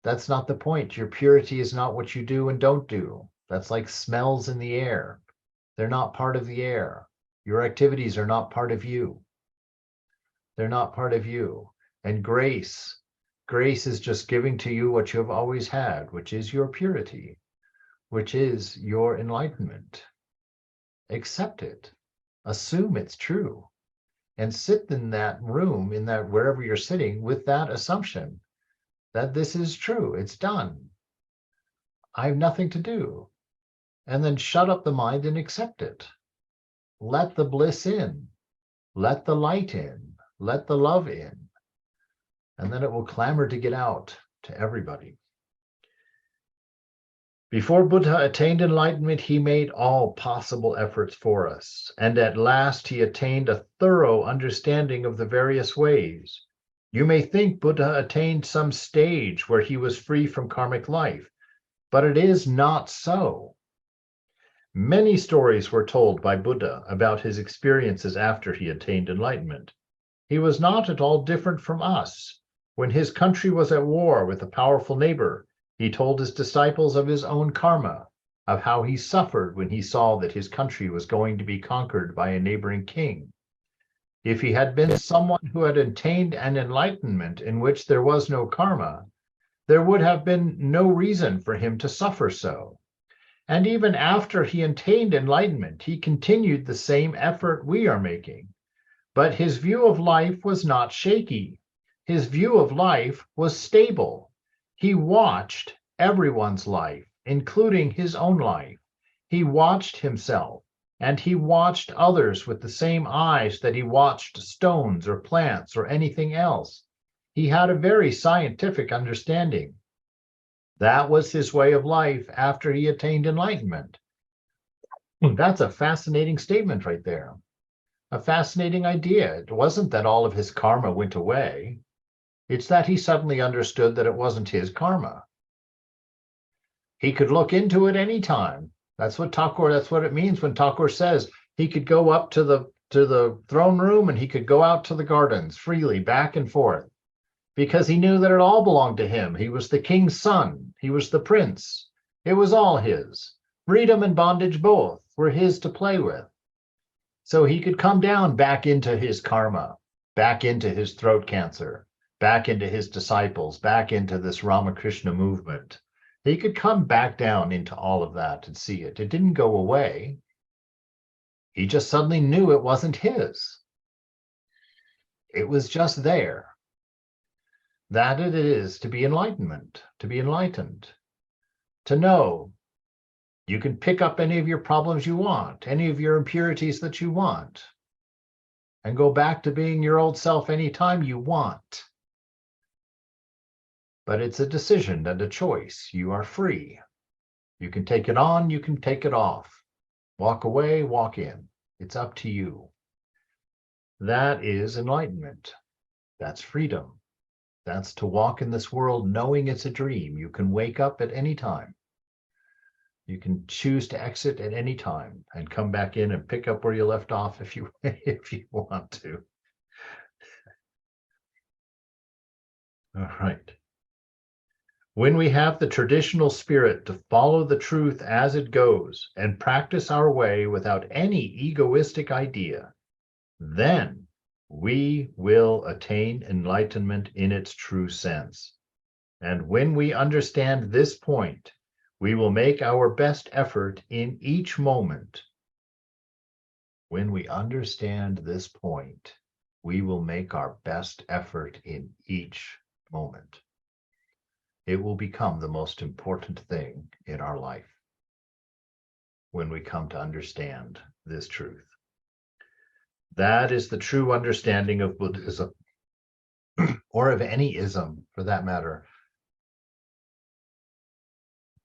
That's not the point. Your purity is not what you do and don't do. That's like smells in the air. They're not part of the air. Your activities are not part of you. They're not part of you. And grace is just giving to you what you have always had, which is your purity, which is your enlightenment. Accept it. Assume it's true. And sit in that room, in that wherever you're sitting, with that assumption that this is true. It's done. I have nothing to do. And then shut up the mind and accept it. Let the bliss in. Let the light in, let the love in, and then it will clamor to get out to everybody. Before Buddha attained enlightenment, he made all possible efforts for us, and at last he attained a thorough understanding of the various ways. You may think Buddha attained some stage where he was free from karmic life, but it is not so. Many stories were told by Buddha about his experiences after he attained enlightenment. He was not at all different from us. When his country was at war with a powerful neighbor, he told his disciples of his own karma, of how he suffered when he saw that his country was going to be conquered by a neighboring king. If he had been someone who had attained an enlightenment in which there was no karma, there would have been no reason for him to suffer so. And even after he attained enlightenment, he continued the same effort we are making. But his view of life was not shaky. His view of life was stable. He watched everyone's life, including his own life. He watched himself, and he watched others with the same eyes that he watched stones or plants or anything else. He had a very scientific understanding. That was his way of life after he attained enlightenment. That's a fascinating statement right there. A fascinating idea. It wasn't that all of his karma went away. It's that he suddenly understood that it wasn't his karma. He could look into it anytime. That's what it means when Thakur says he could go up to the throne room and he could go out to the gardens freely, back and forth, because he knew that it all belonged to him. He was the king's son. He was the prince. It was all his. Freedom and bondage both were his to play with. So he could come down back into his karma, back into his throat cancer, back into his disciples, back into this Ramakrishna movement. He could come back down into all of that and see it. It didn't go away. He just suddenly knew it wasn't his. It was just there. That it is to be enlightenment, to be enlightened, to know you can pick up any of your problems you want, any of your impurities that you want, and go back to being your old self anytime you want. But it's a decision and a choice. You are free. You can take it on, you can take it off. Walk away, walk in. It's up to you. That is enlightenment. That's freedom. That's to walk in this world knowing it's a dream. You can wake up at any time. You can choose to exit at any time and come back in and pick up where you left off if you want to. All right. When we have the traditional spirit to follow the truth as it goes and practice our way without any egoistic idea, then we will attain enlightenment in its true sense. And when we understand this point, we will make our best effort in each moment. When we understand this point, we will make our best effort in each moment. It will become the most important thing in our life when we come to understand this truth. That is the true understanding of Buddhism, or of any ism for that matter,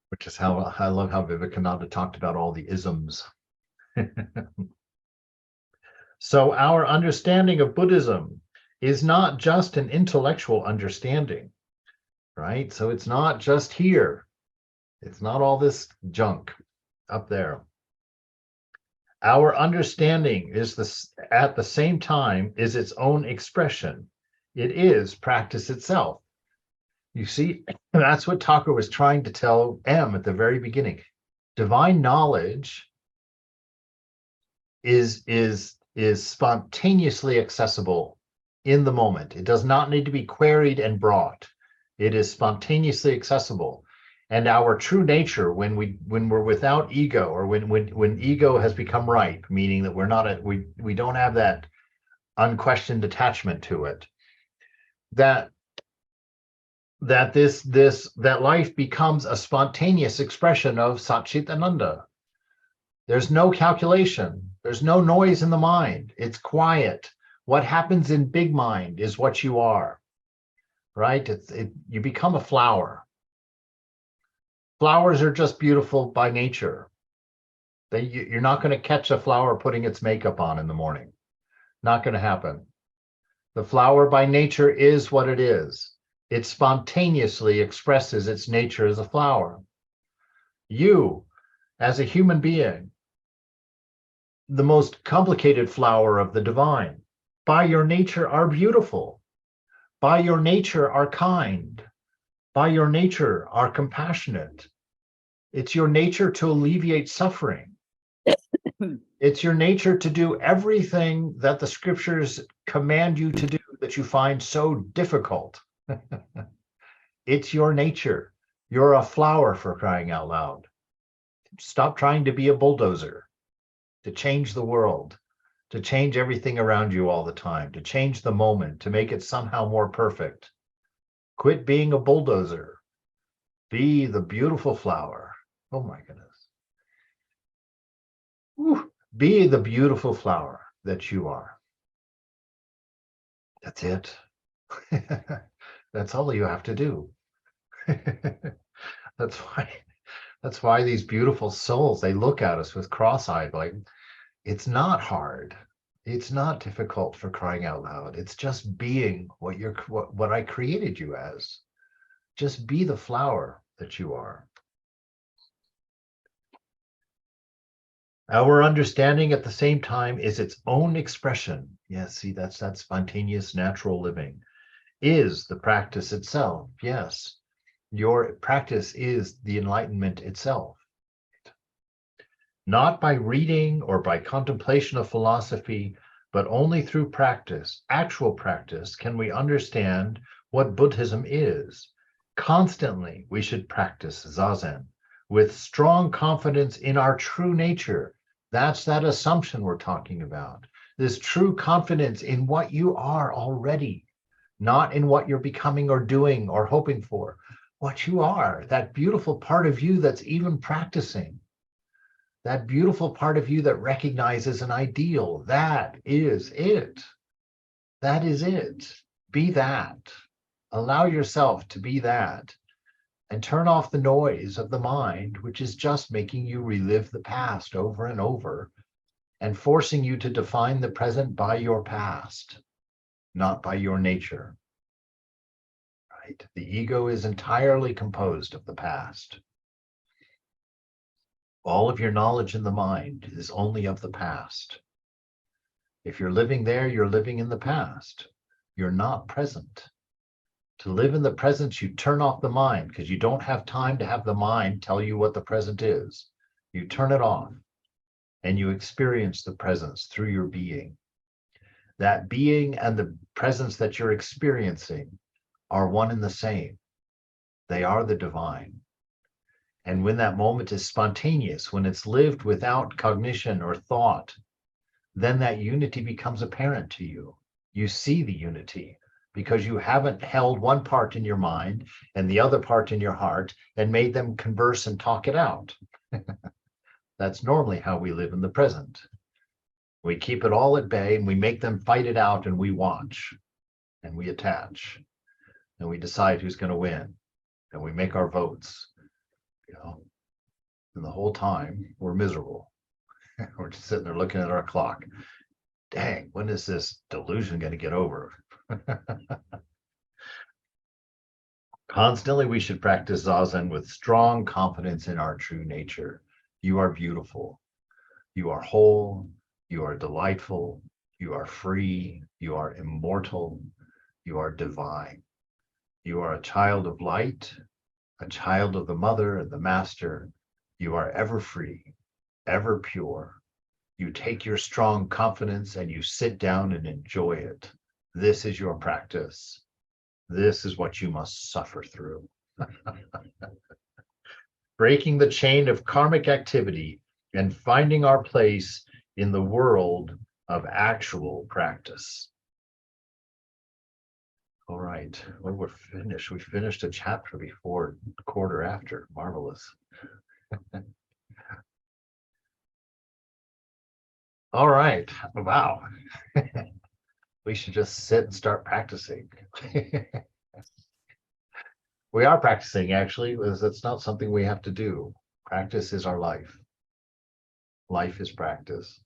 which is how I love how Vivekananda talked about all the isms. So our understanding of Buddhism is not just an intellectual understanding, right? So it's not just here. It's not all this junk up there. Our understanding is at the same time is its own expression. It is practice itself. You see, that's what Thakur was trying to tell M at the very beginning. Divine knowledge is spontaneously accessible in the moment. It does not need to be queried and brought. It is spontaneously accessible. And our true nature, when we're without ego, or when ego has become ripe, meaning that we don't have that unquestioned attachment to it, that life becomes a spontaneous expression of Satchitananda. There's no calculation. There's no noise in the mind. It's quiet. What happens in big mind is what you are, right? You become a flower. Flowers are just beautiful by nature. You're not going to catch a flower putting its makeup on in the morning. Not going to happen. The flower by nature is what it is. It spontaneously expresses its nature as a flower. You, as a human being, the most complicated flower of the divine, by your nature are beautiful. By your nature are kind. By your nature are compassionate. It's your nature to alleviate suffering. It's your nature to do everything that the scriptures command you to do that you find so difficult. It's your nature. You're a flower, for crying out loud. Stop trying to be a bulldozer, to change the world, to change everything around you all the time, to change the moment, to make it somehow more perfect. Quit being a bulldozer. Be the beautiful flower. Oh my goodness. Whew. Be the beautiful flower that you are. That's it. That's all you have to do. That's why these beautiful souls, they look at us with cross-eyed, like, it's not hard. It's not difficult, for crying out loud. It's just being what I created you as. Just be the flower that you are. Our understanding at the same time is its own expression. Yes, see, that's that spontaneous natural living. Is the practice itself. Yes, your practice is the enlightenment itself. Not by reading or by contemplation of philosophy, but only through practice, actual practice, can we understand what Buddhism is. Constantly, we should practice Zazen with strong confidence in our true nature. That's that assumption we're talking about. This true confidence in what you are already, not in what you're becoming or doing or hoping for. What you are, that beautiful part of you that's even practicing. That beautiful part of you that recognizes an ideal. That is it. That is it. Be that. Allow yourself to be that. And turn off the noise of the mind, which is just making you relive the past over and over and forcing you to define the present by your past, not by your nature. Right? The ego is entirely composed of the past. All of your knowledge in the mind is only of the past. If you're living there, you're living in the past. You're not present. To live in the present, you turn off the mind because you don't have time to have the mind tell you what the present is. You turn it off and you experience the presence through your being. That being and the presence that you're experiencing are one and the same. They are the divine. And when that moment is spontaneous, when it's lived without cognition or thought, then that unity becomes apparent to you. You see the unity because you haven't held one part in your mind and the other part in your heart and made them converse and talk it out. That's normally how we live in the present. We keep it all at bay and we make them fight it out, and we watch and we attach and we decide who's going to win and we make our votes, and the whole time we're miserable. We're just sitting there looking at our clock. Dang, when is this delusion going to get over? Constantly, we should practice Zazen with strong confidence in our true nature. You are beautiful. You are whole. You are delightful. You are free. You are immortal. You are divine. You are a child of light, a child of the mother and the master. You are ever free, ever pure. You take your strong confidence and you sit down and enjoy it. This is your practice. This is what you must suffer through. Breaking the chain of karmic activity and finding our place in the world of actual practice. All right, well, we're finished. We finished a chapter before quarter after. Marvelous. All right, wow. We should just sit and start practicing. We are practicing, actually, because it's not something we have to do. Practice is our life. Life is practice.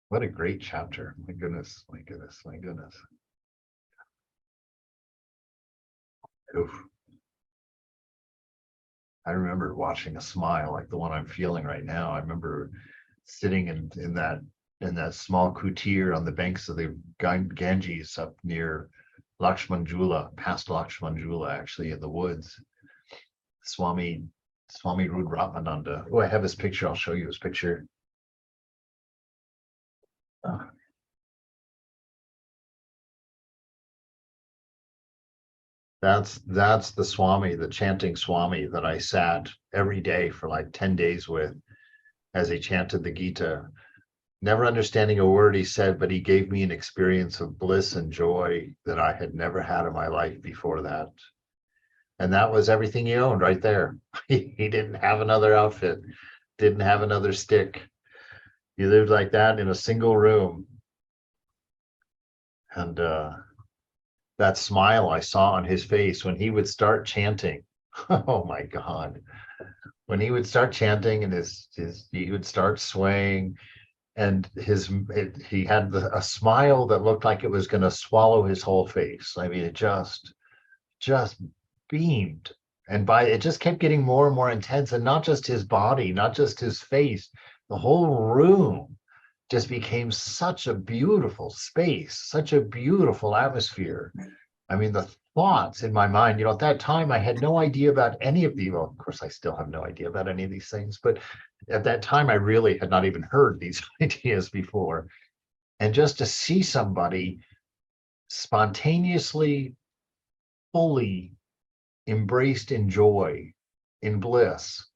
What a great chapter. My goodness, my goodness, my goodness. Oof. I remember watching a smile like the one I'm feeling right now. I remember sitting in that small kutir on the banks of the Ganges up near Lakshmanjula, past Lakshmanjula, actually in the woods. Swami Rudramananda. Oh, I have his picture. I'll show you his picture. Oh. That's the Swami, the chanting Swami that I sat every day for like 10 days with as he chanted the Gita, never understanding a word he said, but he gave me an experience of bliss and joy that I had never had in my life before that. And that was everything he owned right there. He didn't have another outfit, didn't have another stick. He lived like that in a single room. And that smile I saw on his face when he would start chanting. Oh my God. When he would start chanting and he would start swaying, and he had a smile that looked like it was going to swallow his whole face. I mean, it just beamed. And it just kept getting more and more intense, and not just his body, not just his face, the whole room just became such a beautiful space, such a beautiful atmosphere. I mean, the thoughts in my mind, at that time I had no idea about any of the, well, of course I still have no idea about any of these things, but at that time I really had not even heard these ideas before. And just to see somebody spontaneously, fully embraced in joy, in bliss,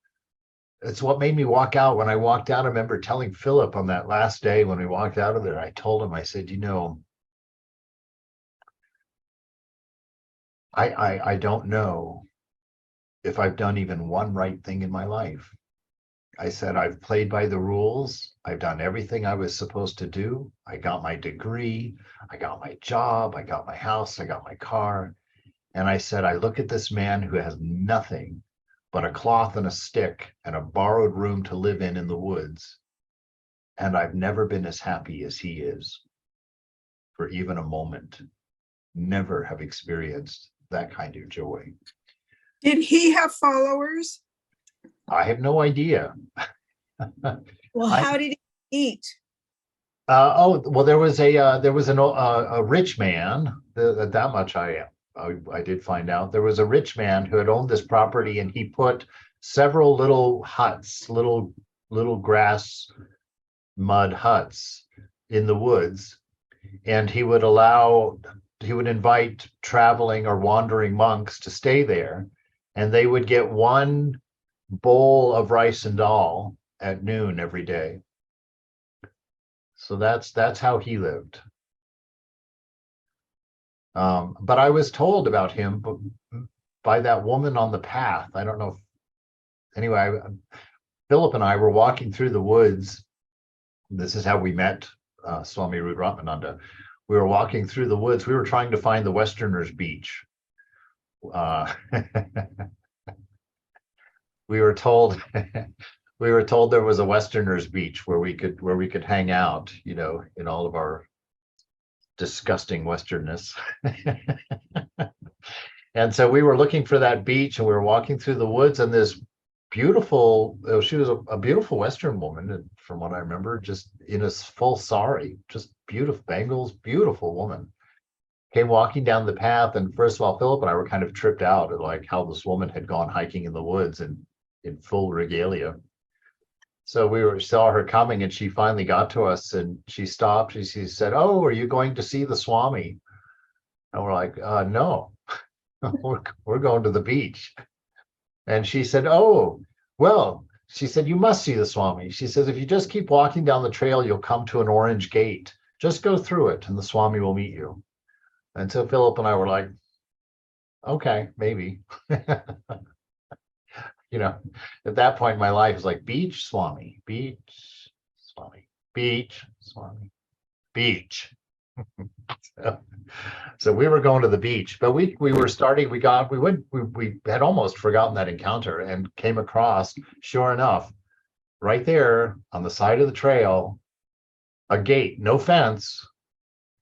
it's what made me walk out. When I walked out, I remember telling Philip on that last day when we walked out of there, I told him, I said, I don't know if I've done even one right thing in my life. I said, I've played by the rules. I've done everything I was supposed to do. I got my degree. I got my job. I got my house. I got my car. And I said, I look at this man who has nothing but a cloth and a stick and a borrowed room to live in the woods. And I've never been as happy as he is for even a moment. Never have experienced that kind of joy. Did he have followers? I have no idea. Well, how did he eat? Well, there was a rich man. That much I did find out. There was a rich man who had owned this property, and he put several little huts, little grass mud huts in the woods, and he would invite traveling or wandering monks to stay there, and they would get one bowl of rice and dal at noon every day. So that's how he lived. But I was told about him by that woman on the path. I don't know. Anyway, Philip and I were walking through the woods. This is how we met Swami Rudramananda. We were walking through the woods. We were trying to find the Westerners Beach. We were told there was a Westerners Beach where we could hang out, in all of our disgusting Westernness. And so we were looking for that beach, and we were walking through the woods, and this beautiful, she was a beautiful Western woman, from what I remember, just in a full sari, just beautiful bangles, beautiful woman, came walking down the path. And first of all, Philip and I were kind of tripped out at like how this woman had gone hiking in the woods and in full regalia. So we saw her coming, and she finally got to us, and she stopped. She said, "Oh, are you going to see the Swami?" And we're like, "No, we're going to the beach." And she said, "Oh, well," she said, "you must see the Swami." She says, "If you just keep walking down the trail, you'll come to an orange gate. Just go through it, and the Swami will meet you." And so Philip and I were like, okay, maybe. You know, at that point in my life, it's like beach, Swami, beach, Swami, beach, Swami, beach. So, so we were going to the beach, but we were starting, we had almost forgotten that encounter and came across, sure enough, right there on the side of the trail, a gate, no fence,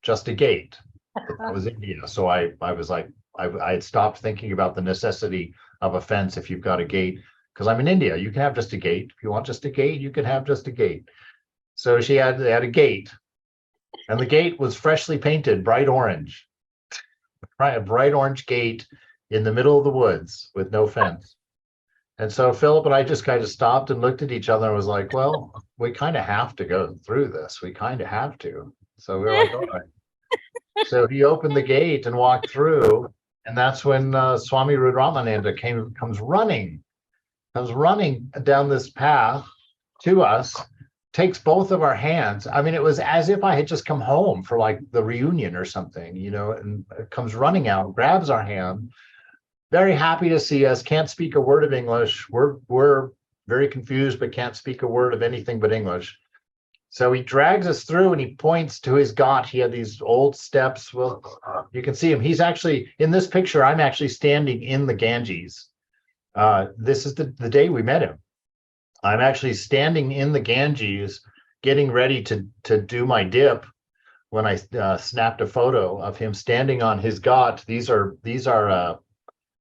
just a gate. That was India. So I was like, I had stopped thinking about the necessity of a fence if you've got a gate, because I'm in India. You can have just a gate. If you want just a gate, you can have just a gate. So they had a gate, and the gate was freshly painted bright orange, right? A bright orange gate in the middle of the woods with no fence. And so Philip and I just kind of stopped and looked at each other and was like, well, we kind of have to go through this. We kind of have to. So we were like, all right. So he opened the gate and walked through, and that's when Swami Rudramananda comes running down this path to us, takes both of our hands. I mean, it was as if I had just come home for like the reunion or something, you know, and comes running out, grabs our hand, very happy to see us, can't speak a word of English. We're very confused, but can't speak a word of anything but English. So he drags us through and he points to his ghat. He had these old steps. Well, you can see him. He's actually, in this picture, I'm actually standing in the Ganges. This is the day we met him. I'm actually standing in the Ganges, getting ready to do my dip when I snapped a photo of him standing on his ghat. These are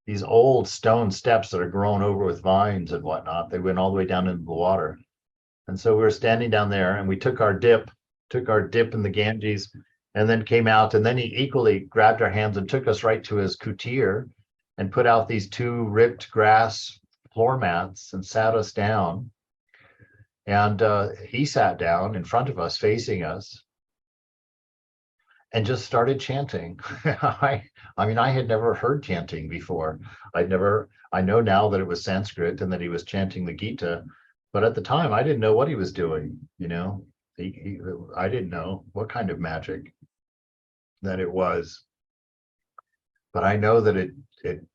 these old stone steps that are grown over with vines and whatnot. They went all the way down into the water. And so we were standing down there and we took our dip in the Ganges, and then came out, and then he equally grabbed our hands and took us right to his kutir and put out these two ripped grass floor mats and sat us down. And he sat down in front of us, facing us, and just started chanting. I mean, I had never heard chanting before. I know now that it was Sanskrit and that he was chanting the Gita, but at the time I didn't know what he was doing, you know. I didn't know what kind of magic that it was. But I know that it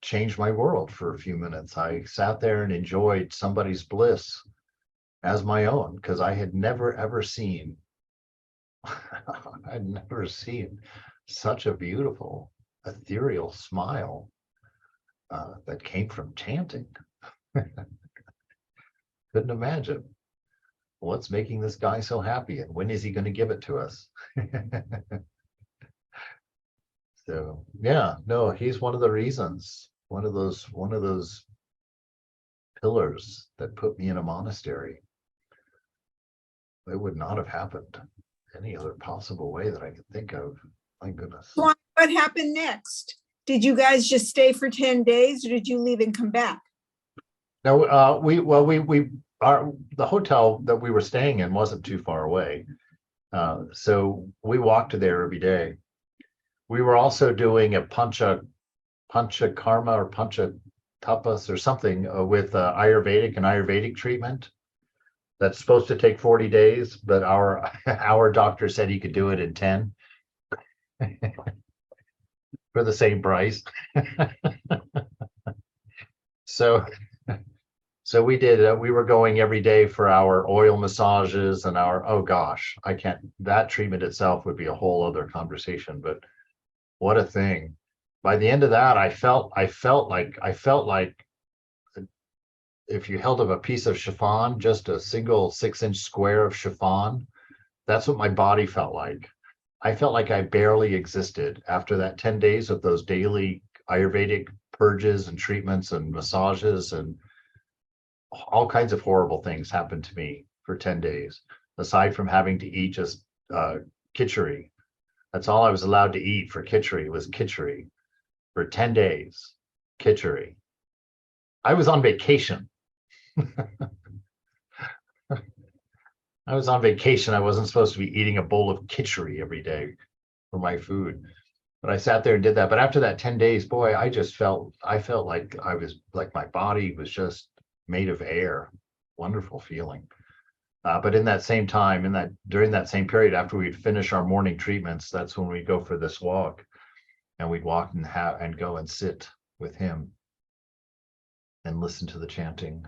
changed my world for a few minutes. I sat there and enjoyed somebody's bliss as my own, because I had never ever seen I'd never seen such a beautiful ethereal smile that came from chanting. Couldn't imagine what's making this guy so happy, and when is he going to give it to us? So yeah, no, he's one of the reasons, one of those pillars that put me in a monastery. It would not have happened any other possible way that I could think of. My goodness. What happened next? Did you guys just stay for 10 days, or did you leave and come back? No, the hotel that we were staying in wasn't too far away. So we walked there every day. We were also doing a pancha karma or pancha tapas or something with Ayurvedic treatment. That's supposed to take 40 days, but our doctor said he could do it in 10 for the same price. So we did, we were going every day for our oil massages and oh gosh, that treatment itself would be a whole other conversation, but what a thing. By the end of that, I felt like if you held up a piece of chiffon, just a single 6-inch square of chiffon, that's what my body felt like. I felt like I barely existed after that 10 days of those daily Ayurvedic purges and treatments and massages, and all kinds of horrible things happened to me for 10 days, aside from having to eat just khichdi. That's all I was allowed to eat for khichdi was khichdi for 10 days, khichdi. I was on vacation. I was on vacation. I wasn't supposed to be eating a bowl of khichdi every day for my food. But I sat there and did that. But after that 10 days, boy, I felt like I was like my body was just made of air. Wonderful feeling. But in that same time, during that same period, after we'd finish our morning treatments, that's when we go for this walk. And we'd walk and go and sit with him and listen to the chanting.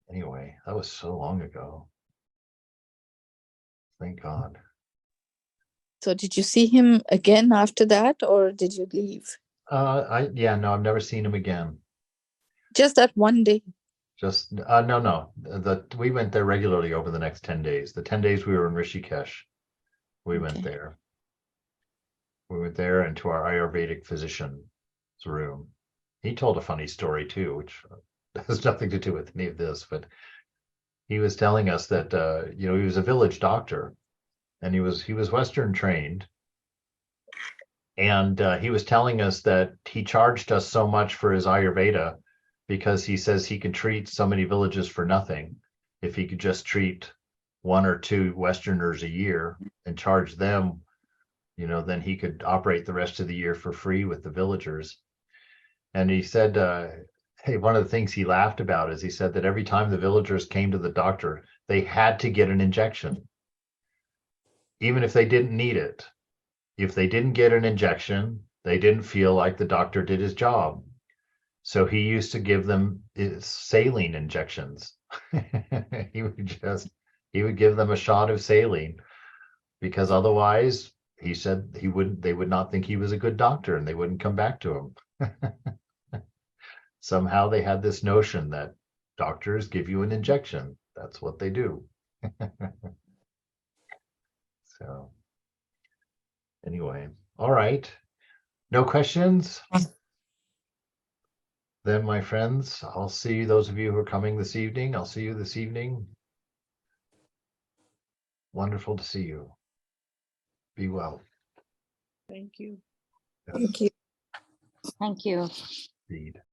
Anyway, that was so long ago. Thank God. So did you see him again after that, or did you leave? No, I've never seen him again. Just that one day. Just no. We went there regularly over the next 10 days. The 10 days we were in Rishikesh, we went Okay. there. We went there into our Ayurvedic physician's room. He told a funny story too, which has nothing to do with any of this, but he was telling us that he was a village doctor, and he was Western trained, and he was telling us that he charged us so much for his Ayurveda because he says he can treat so many villages for nothing if he could just treat 1 or 2 Westerners a year and charge them, then he could operate the rest of the year for free with the villagers. And he said, hey, one of the things he laughed about is he said that every time the villagers came to the doctor, they had to get an injection, even if they didn't need it. If they didn't get an injection, they didn't feel like the doctor did his job. So he used to give them saline injections. He would give them a shot of saline, because otherwise, he said, they would not think he was a good doctor, and they wouldn't come back to him. Somehow they had this notion that doctors give you an injection. That's what they do. So anyway, all right. No questions? Then, my friends, I'll see those of you who are coming this evening. I'll see you this evening. Wonderful to see you. Be well. Thank you. Thank you. Thank you. Indeed.